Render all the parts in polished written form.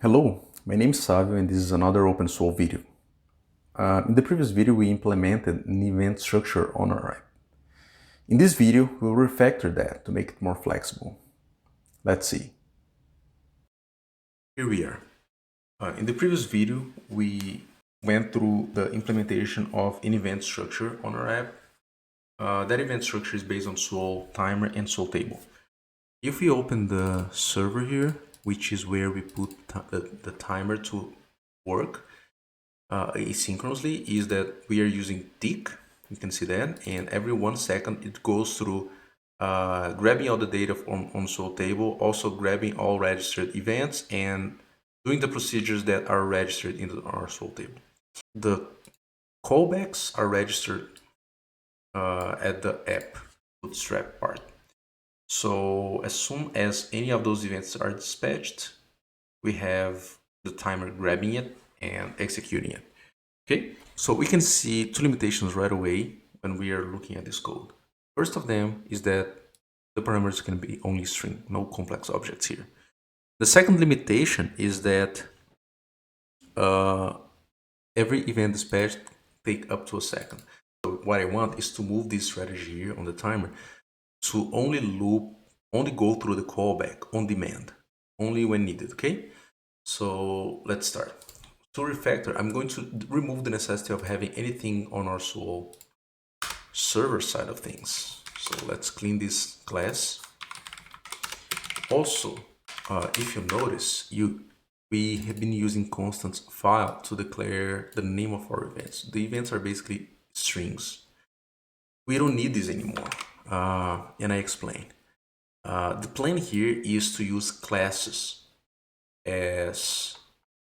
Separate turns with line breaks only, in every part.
Hello, my name is Savio and this is another OpenSwoole video. In the previous video we implemented an event structure on our app. In this video we'll refactor that to make it more flexible. Let's see. Here we are. In the previous video we went through the implementation of an event structure on our app. That event structure is based on Swoole timer and Swoole table. If we open the server here, which is where we put the timer to work asynchronously, is that we are using tick. You can see that, and every 1 second it goes through grabbing all the data on Swoole table, also grabbing all registered events and doing the procedures that are registered in our Swoole table. The callbacks are registered at the app bootstrap part. So as soon as any of those events are dispatched, we have the timer grabbing it and executing it. Okay, so we can see two limitations right away when we are looking at this code. First of them is that the parameters can be only string, no complex objects here. The second limitation is that every event dispatched takes up to a second. So what I want is to move this strategy here on the timer to only go through the callback on demand, only when needed. Okay, so let's start. To refactor, I'm going to remove the necessity of having anything on our Swoole server side of things. So let's clean this class. Also, if you notice, we have been using constant file to declare the name of our events. The events are basically strings. We don't need this anymore. And I explain. The plan here is to use classes as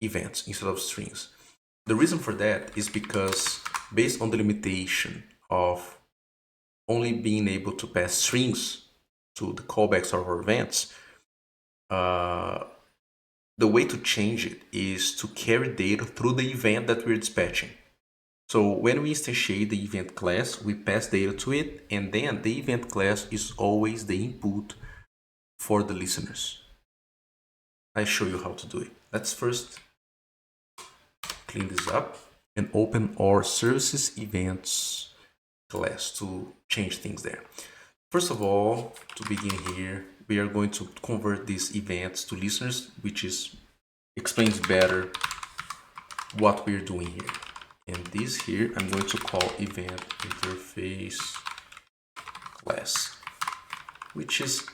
events instead of strings. The reason for that is because based on the limitation of only being able to pass strings to the callbacks of our events, the way to change it is to carry data through the event that we're dispatching. So when we instantiate the event class, we pass data to it, and then the event class is always the input for the listeners. I show you how to do it. Let's first clean this up and open our services events class to change things there. First of all, to begin here, we are going to convert these events to listeners, which explains better what we're doing here. And this here, I'm going to call event interface class, which is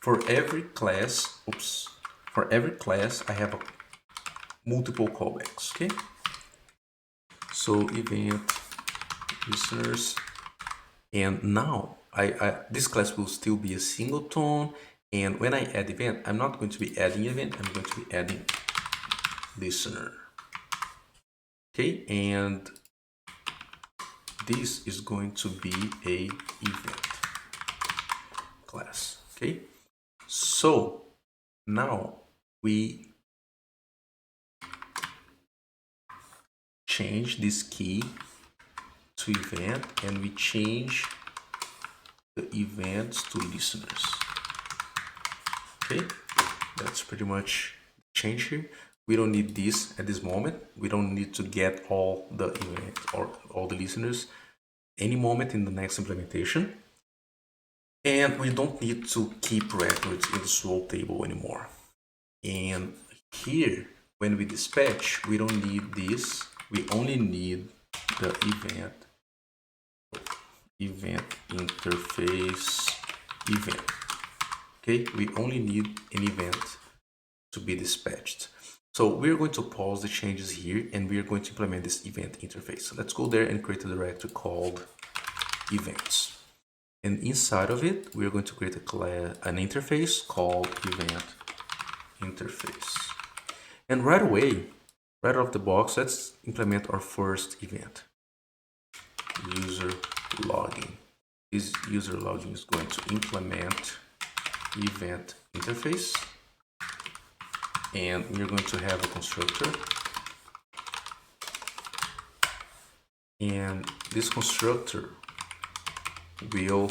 for every class. For every class, I have multiple callbacks. Okay. So event listeners, and now this class will still be a singleton. And when I add event, I'm not going to be adding event. I'm going to be adding listener. Okay, and this is going to be a event class. Okay, so now we change this key to event and we change the events to listeners. Okay, that's pretty much the change here. We don't need this at this moment. We don't need to get all the events or all the listeners any moment in the next implementation. And we don't need to keep records in the Swoole table anymore. And here, when we dispatch, we don't need this. We only need the event interface event. Okay, we only need an event to be dispatched. So we're going to pause the changes here and we're going to implement this event interface. So let's go there and create a directory called events. And inside of it, we're going to create an interface called event interface. And right away, right off the box, let's implement our first event, user login. This user login is going to implement event interface, and we're going to have a constructor, and this constructor will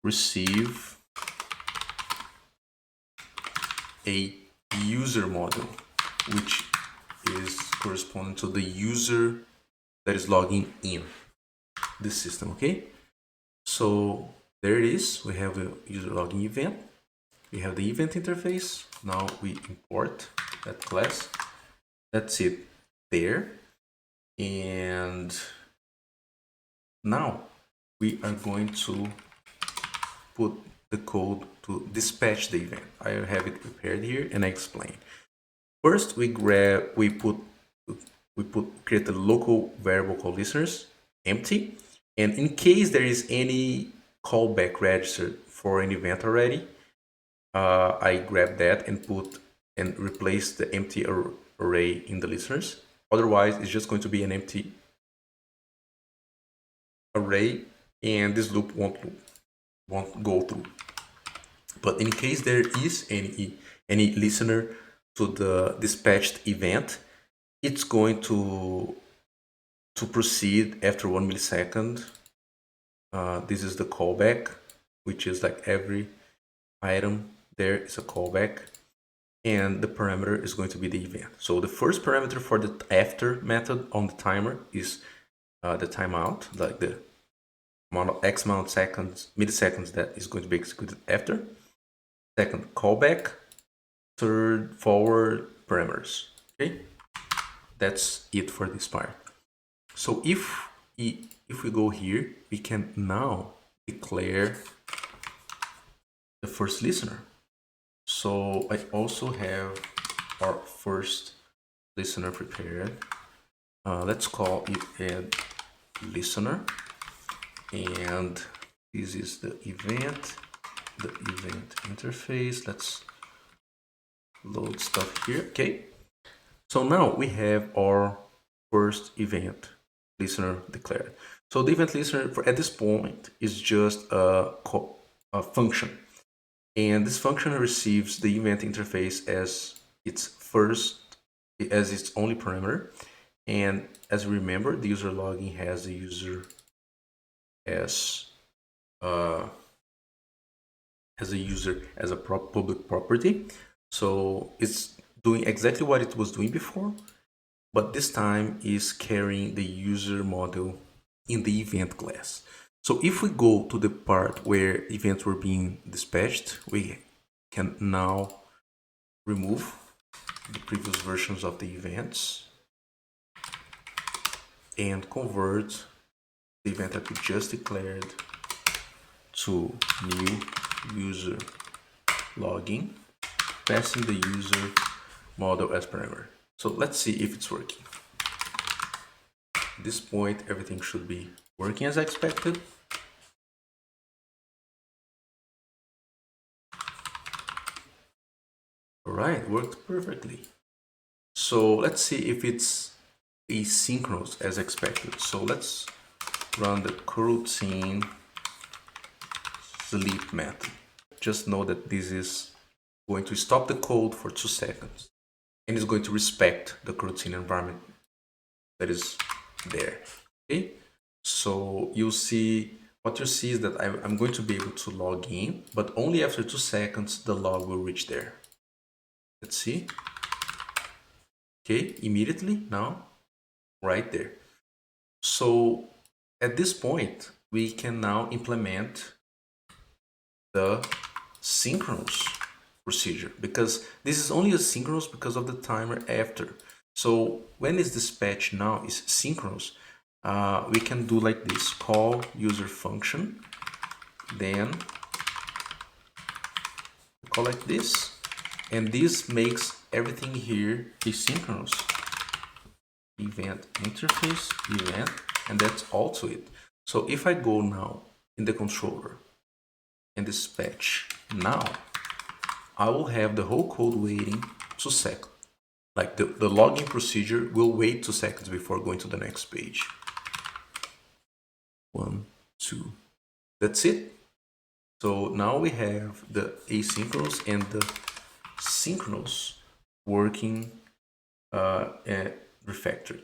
receive a user model, which is corresponding to the user that is logging in the system. Okay, so there it is. We have a user login event. We have the event interface. Now we import that class. That's it there. And now we are going to put the code to dispatch the event. I have it prepared here and I explain. First, we create a local variable called listeners, empty. And in case there is any callback registered for an event already, I grab that and replace the empty array in the listeners. Otherwise, it's just going to be an empty array, and this loop won't go through. But in case there is any listener to the dispatched event, it's going to proceed after 1 millisecond. This is the callback, which is like every item there is a callback, and the parameter is going to be the event. So the first parameter for the after method on the timer is the timeout, like the amount of X amount seconds, milliseconds that is going to be executed after. Second, callback. Third, forward parameters. Okay, that's it for this part. So if we go here, we can now declare the first listener. So I also have our first listener prepared. Let's call it add listener, and this is the event interface. Let's load stuff here. Okay, so now we have our first event listener declared. So the event listener at this point is just a function, and this function receives the event interface as its only parameter. And as we remember, the user login has the user as a public property. So it's doing exactly what it was doing before, but this time is carrying the user model in the event class. So if we go to the part where events were being dispatched, we can now remove the previous versions of the events and convert the event that we just declared to new user login, passing the user model as parameter. So let's see if it's working. At this point, everything should be working as expected. All right, worked perfectly. So let's see if it's asynchronous as expected. So let's run the coroutine sleep method. Just know that this is going to stop the code for 2 seconds and is going to respect the coroutine environment that is there. Okay, so you'll see, what you see is that I'm going to be able to log in, but only after 2 seconds the log will reach there. Let's see. Okay, immediately now, right there. So at this point, we can now implement the synchronous procedure, because this is only asynchronous because of the timer after. So when it's dispatched now is synchronous, we can do like this: call user function, then call like this, and this makes everything here asynchronous. Event interface, event, and that's all to it. So if I go now in the controller and dispatch now, I will have the whole code waiting 2 seconds. Like the login procedure will wait 2 seconds before going to the next page. 1, 2. That's it. So now we have the asynchronous and the synchronous working Refactor.